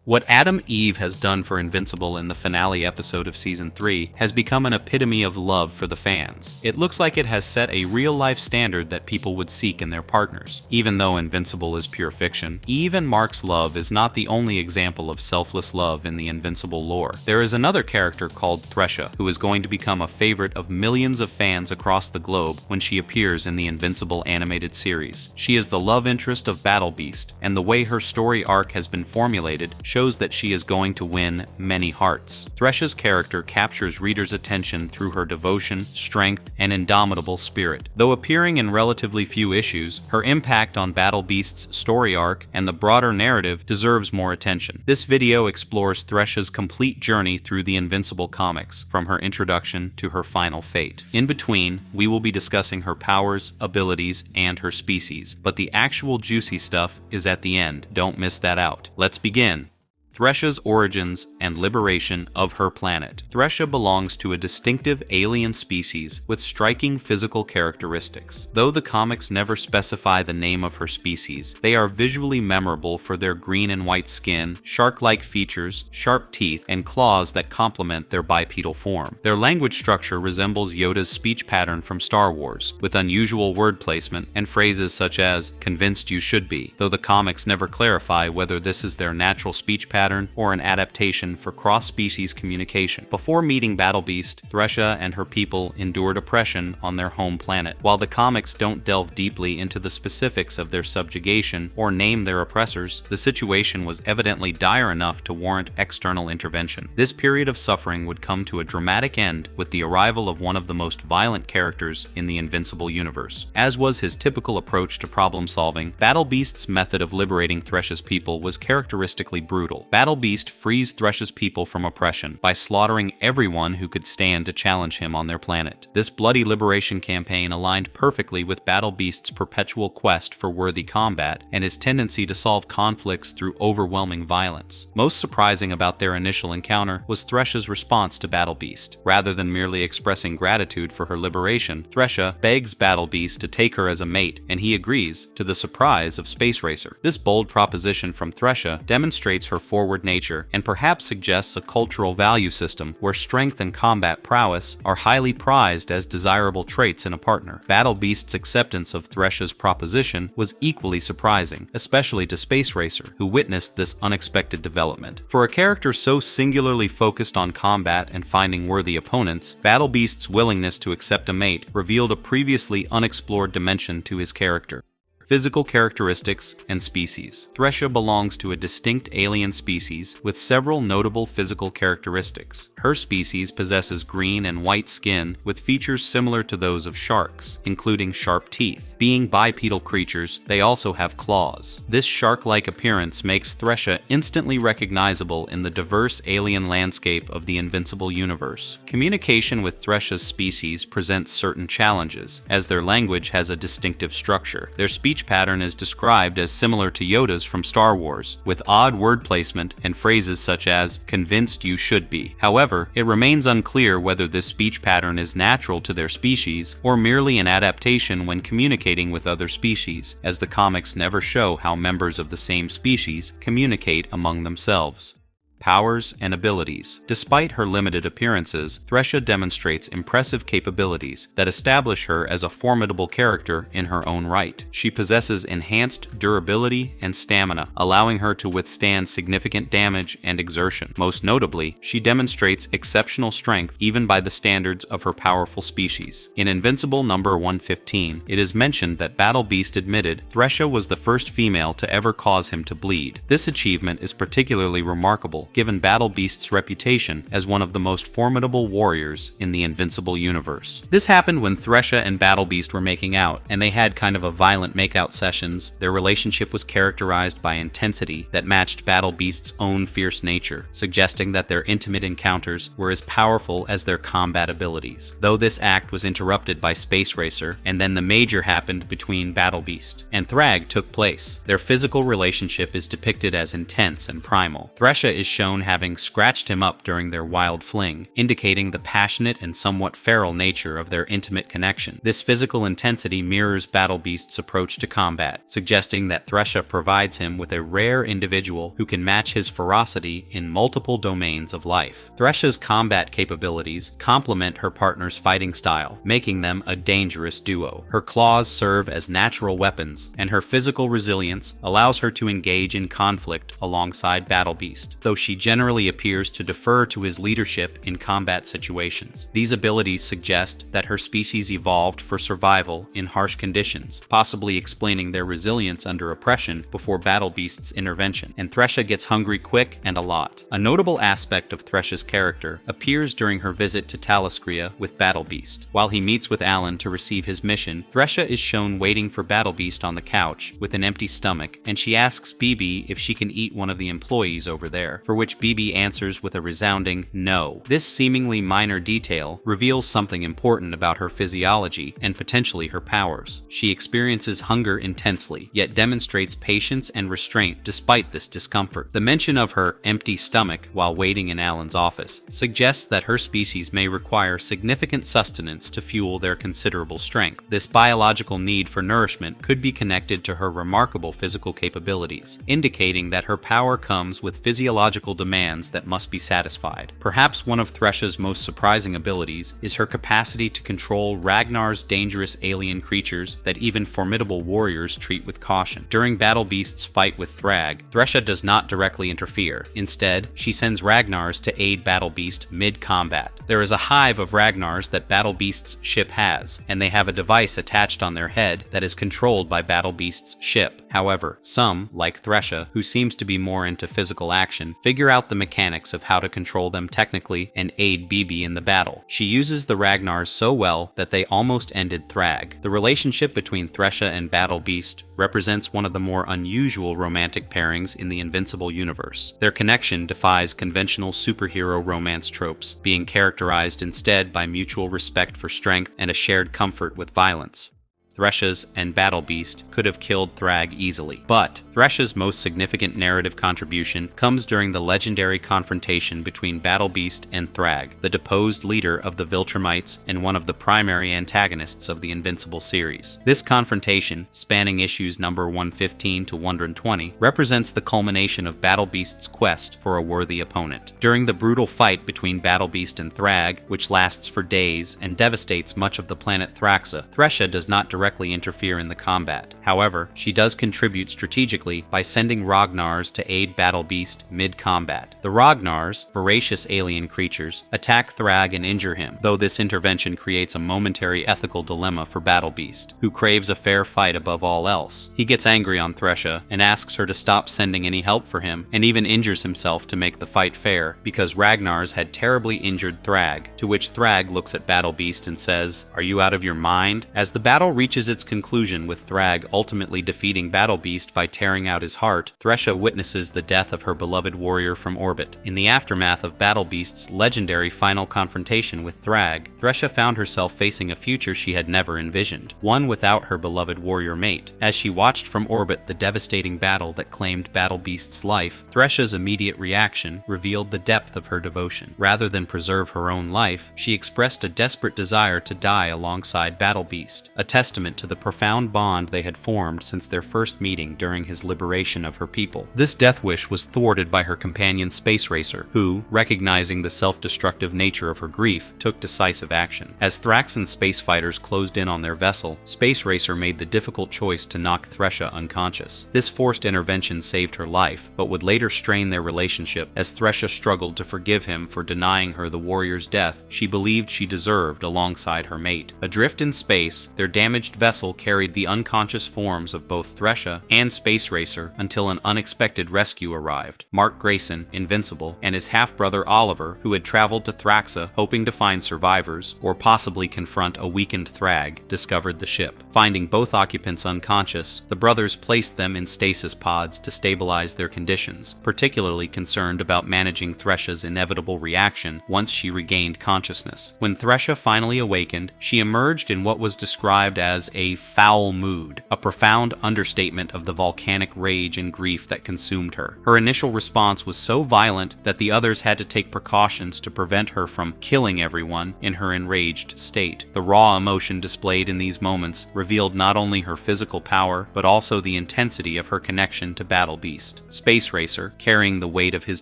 What Adam Eve has done for Invincible in the finale episode of Season 3 has become an epitome of love for the fans. It looks like it has set a real-life standard that people would seek in their partners. Even though Invincible is pure fiction, Eve and Mark's love is not the only example of selfless love in the Invincible lore. There is another character called Thresha, who is going to become a favorite of millions of fans across the globe when she appears in the Invincible Animated Series. She is the love interest of Battle Beast, and the way her story arc has been formulated shows that she is going to win many hearts. Thresha's character captures readers' attention through her devotion, strength, and indomitable spirit. Though appearing in relatively few issues, her impact on Battle Beast's story arc and the broader narrative deserves more attention. This video explores Thresha's complete journey through the Invincible comics, from her introduction to her final fate. In between, we will be discussing her powers, abilities, and her species, but the actual juicy stuff is at the end. Don't miss that out. Let's begin. Thresha's origins and liberation of her planet. Thresha belongs to a distinctive alien species with striking physical characteristics. Though the comics never specify the name of her species, they are visually memorable for their green and white skin, shark-like features, sharp teeth, and claws that complement their bipedal form. Their language structure resembles Yoda's speech pattern from Star Wars, with unusual word placement and phrases such as "convinced you should be," though the comics never clarify whether this is their natural speech pattern or an adaptation for cross-species communication. Before meeting Battle Beast, Thresha and her people endured oppression on their home planet. While the comics don't delve deeply into the specifics of their subjugation or name their oppressors, the situation was evidently dire enough to warrant external intervention. This period of suffering would come to a dramatic end with the arrival of one of the most violent characters in the Invincible universe. As was his typical approach to problem solving, Battle Beast's method of liberating Thresha's people was characteristically brutal. Battle Beast frees Thresha's people from oppression by slaughtering everyone who could stand to challenge him on their planet. This bloody liberation campaign aligned perfectly with Battle Beast's perpetual quest for worthy combat and his tendency to solve conflicts through overwhelming violence. Most surprising about their initial encounter was Thresha's response to Battle Beast. Rather than merely expressing gratitude for her liberation, Thresha begs Battle Beast to take her as a mate, and he agrees, to the surprise of Space Racer. This bold proposition from Thresha demonstrates her forward nature and perhaps suggests a cultural value system where strength and combat prowess are highly prized as desirable traits in a partner. Battle Beast's acceptance of Thresha's proposition was equally surprising, especially to Space Racer, who witnessed this unexpected development. For a character so singularly focused on combat and finding worthy opponents, Battle Beast's willingness to accept a mate revealed a previously unexplored dimension to his character. Physical characteristics and species. Thresha belongs to a distinct alien species with several notable physical characteristics. Her species possesses green and white skin with features similar to those of sharks, including sharp teeth. Being bipedal creatures, they also have claws. This shark-like appearance makes Thresha instantly recognizable in the diverse alien landscape of the Invincible universe. Communication with Thresha's species presents certain challenges, as their language has a distinctive structure. Their speech pattern is described as similar to Yoda's from Star Wars, with odd word placement and phrases such as "convinced you should be." However, it remains unclear whether this speech pattern is natural to their species or merely an adaptation when communicating with other species, as the comics never show how members of the same species communicate among themselves. Powers and abilities. Despite her limited appearances, Thresha demonstrates impressive capabilities that establish her as a formidable character in her own right. She possesses enhanced durability and stamina, allowing her to withstand significant damage and exertion. Most notably, she demonstrates exceptional strength even by the standards of her powerful species. In Invincible number 115, it is mentioned that Battle Beast admitted Thresha was the first female to ever cause him to bleed. This achievement is particularly remarkable given Battle Beast's reputation as one of the most formidable warriors in the Invincible universe. This happened when Thresha and Battle Beast were making out, and they had kind of a violent makeout sessions. Their relationship was characterized by intensity that matched Battle Beast's own fierce nature, suggesting that their intimate encounters were as powerful as their combat abilities. Though this act was interrupted by Space Racer, and then the major happened between Battle Beast and Thrag took place. Their physical relationship is depicted as intense and primal. Thresha is shown having scratched him up during their wild fling, indicating the passionate and somewhat feral nature of their intimate connection. This physical intensity mirrors Battle Beast's approach to combat, suggesting that Thresha provides him with a rare individual who can match his ferocity in multiple domains of life. Thresha's combat capabilities complement her partner's fighting style, making them a dangerous duo. Her claws serve as natural weapons, and her physical resilience allows her to engage in conflict alongside Battle Beast, though she generally appears to defer to his leadership in combat situations. These abilities suggest that her species evolved for survival in harsh conditions, possibly explaining their resilience under oppression before Battle Beast's intervention. And Thresha gets hungry quick and a lot. A notable aspect of Thresha's character appears during her visit to Taliscria with Battle Beast. While he meets with Alan to receive his mission, Thresha is shown waiting for Battle Beast on the couch with an empty stomach, and she asks BB if she can eat one of the employees over there, for which BB answers with a resounding no. This seemingly minor detail reveals something important about her physiology and potentially her powers. She experiences hunger intensely, yet demonstrates patience and restraint despite this discomfort. The mention of her empty stomach while waiting in Alan's office suggests that her species may require significant sustenance to fuel their considerable strength. This biological need for nourishment could be connected to her remarkable physical capabilities, indicating that her power comes with physiological demands that must be satisfied. Perhaps one of Thresha's most surprising abilities is her capacity to control Ragnar's dangerous alien creatures that even formidable warriors treat with caution. During Battle Beast's fight with Thrag, Thresha does not directly interfere. Instead, she sends Ragnars to aid Battle Beast mid-combat. There is a hive of Ragnars that Battle Beast's ship has, and they have a device attached on their head that is controlled by Battle Beast's ship. However, some, like Thresha, who seems to be more into physical action, figure out the mechanics of how to control them technically and aid BB in the battle. She uses the Ragnars so well that they almost ended Thrag. The relationship between Thresha and Battle Beast represents one of the more unusual romantic pairings in the Invincible universe. Their connection defies conventional superhero romance tropes, being characterized instead by mutual respect for strength and a shared comfort with violence. Thresha's and Battle Beast could have killed Thrag easily, but Thresha's most significant narrative contribution comes during the legendary confrontation between Battle Beast and Thrag, the deposed leader of the Viltrumites and one of the primary antagonists of the Invincible series. This confrontation, spanning issues number 115 to 120, represents the culmination of Battle Beast's quest for a worthy opponent. During the brutal fight between Battle Beast and Thrag, which lasts for days and devastates much of the planet Thraxa, Thresha does not directly interfere in the combat. However, she does contribute strategically by sending Ragnars to aid Battle Beast mid-combat. The Ragnars, voracious alien creatures, attack Thrag and injure him, though this intervention creates a momentary ethical dilemma for Battle Beast, who craves a fair fight above all else. He gets angry on Thresha and asks her to stop sending any help for him, and even injures himself to make the fight fair, because Ragnars had terribly injured Thrag, to which Thrag looks at Battle Beast and says, "Are you out of your mind?" As the battle reaches its conclusion with Thrag ultimately defeating Battle Beast by tearing out his heart, Thresha witnesses the death of her beloved warrior from orbit. In the aftermath of Battle Beast's legendary final confrontation with Thrag, Thresha found herself facing a future she had never envisioned, one without her beloved warrior mate. As she watched from orbit the devastating battle that claimed Battle Beast's life, Thresha's immediate reaction revealed the depth of her devotion. Rather than preserve her own life, she expressed a desperate desire to die alongside Battle Beast, a testament to the profound bond they had formed since their first meeting during his liberation of her people. This death wish was thwarted by her companion Space Racer, who, recognizing the self-destructive nature of her grief, took decisive action. As Thraxan space fighters closed in on their vessel, Space Racer made the difficult choice to knock Thresha unconscious. This forced intervention saved her life, but would later strain their relationship as Thresha struggled to forgive him for denying her the warrior's death she believed she deserved alongside her mate. Adrift in space, their damaged vessel carried the unconscious forms of both Thresha and Space Racer until an unexpected rescue arrived. Mark Grayson, Invincible, and his half-brother Oliver, who had traveled to Thraxa hoping to find survivors or possibly confront a weakened Thrag, discovered the ship. Finding both occupants unconscious, the brothers placed them in stasis pods to stabilize their conditions, particularly concerned about managing Thresha's inevitable reaction once she regained consciousness. When Thresha finally awakened, she emerged in what was described as as a foul mood, a profound understatement of the volcanic rage and grief that consumed her. Her initial response was so violent that the others had to take precautions to prevent her from killing everyone in her enraged state. The raw emotion displayed in these moments revealed not only her physical power, but also the intensity of her connection to Battle Beast. Space Racer, carrying the weight of his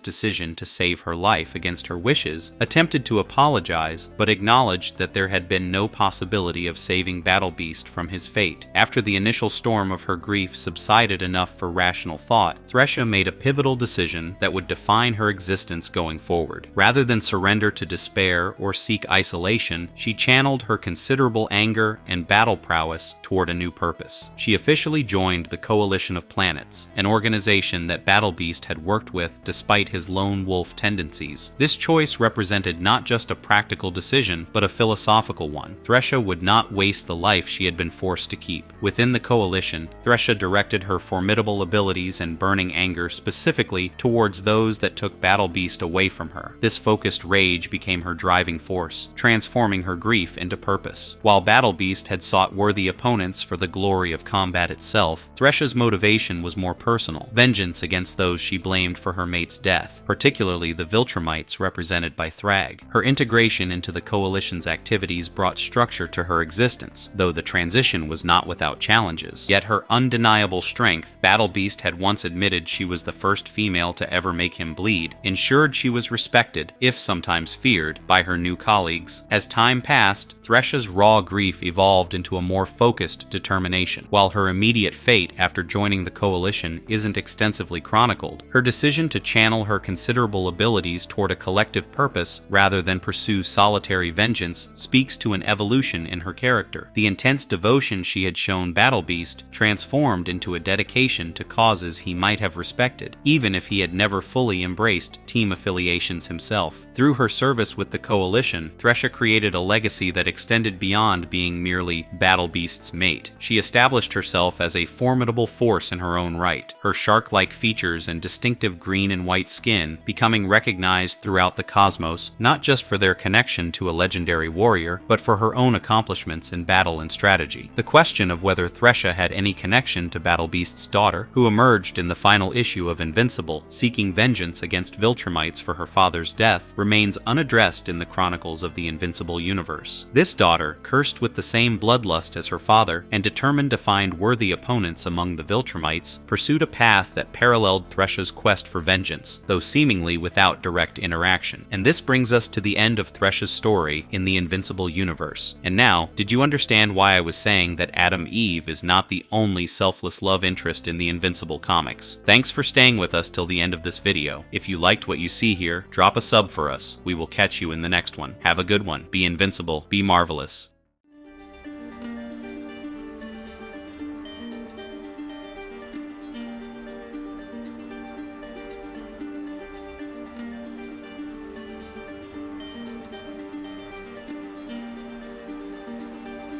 decision to save her life against her wishes, attempted to apologize, but acknowledged that there had been no possibility of saving Battle Beast from his fate. After the initial storm of her grief subsided enough for rational thought, Thresha made a pivotal decision that would define her existence going forward. Rather than surrender to despair or seek isolation, she channeled her considerable anger and battle prowess toward a new purpose. She officially joined the Coalition of Planets, an organization that Battle Beast had worked with despite his lone wolf tendencies. This choice represented not just a practical decision, but a philosophical one. Thresha would not waste the life she had been forced to keep. Within the Coalition, Thresha directed her formidable abilities and burning anger specifically towards those that took Battle Beast away from her. This focused rage became her driving force, transforming her grief into purpose. While Battle Beast had sought worthy opponents for the glory of combat itself, Thresha's motivation was more personal: vengeance against those she blamed for her mate's death, particularly the Viltrumites represented by Thrag. Her integration into the Coalition's activities brought structure to her existence, though the transition was not without challenges. Yet her undeniable strength, Battle Beast had once admitted she was the first female to ever make him bleed, ensured she was respected, if sometimes feared, by her new colleagues. As time passed, Thresha's raw grief evolved into a more focused determination. While her immediate fate after joining the Coalition isn't extensively chronicled, her decision to channel her considerable abilities toward a collective purpose rather than pursue solitary vengeance speaks to an evolution in her character. The intense devotion she had shown Battle Beast transformed into a dedication to causes he might have respected, even if he had never fully embraced team affiliations himself. Through her service with the Coalition, Thresha created a legacy that extended beyond being merely Battle Beast's mate. She established herself as a formidable force in her own right, her shark-like features and distinctive green and white skin becoming recognized throughout the cosmos, not just for their connection to a legendary warrior, but for her own accomplishments in battle and strategy. The question of whether Thresha had any connection to Battle Beast's daughter, who emerged in the final issue of Invincible, seeking vengeance against Viltrumites for her father's death, remains unaddressed in the chronicles of the Invincible universe. This daughter, cursed with the same bloodlust as her father and determined to find worthy opponents among the Viltrumites, pursued a path that paralleled Thresha's quest for vengeance, though seemingly without direct interaction. And this brings us to the end of Thresha's story in the Invincible universe. And now, did you understand why I was saying that Adam Eve is not the only selfless love interest in the Invincible comics? Thanks for staying with us till the end of this video. If you liked what you see here, drop a sub for us. We will catch you in the next one. Have a good one. Be invincible. Be marvelous.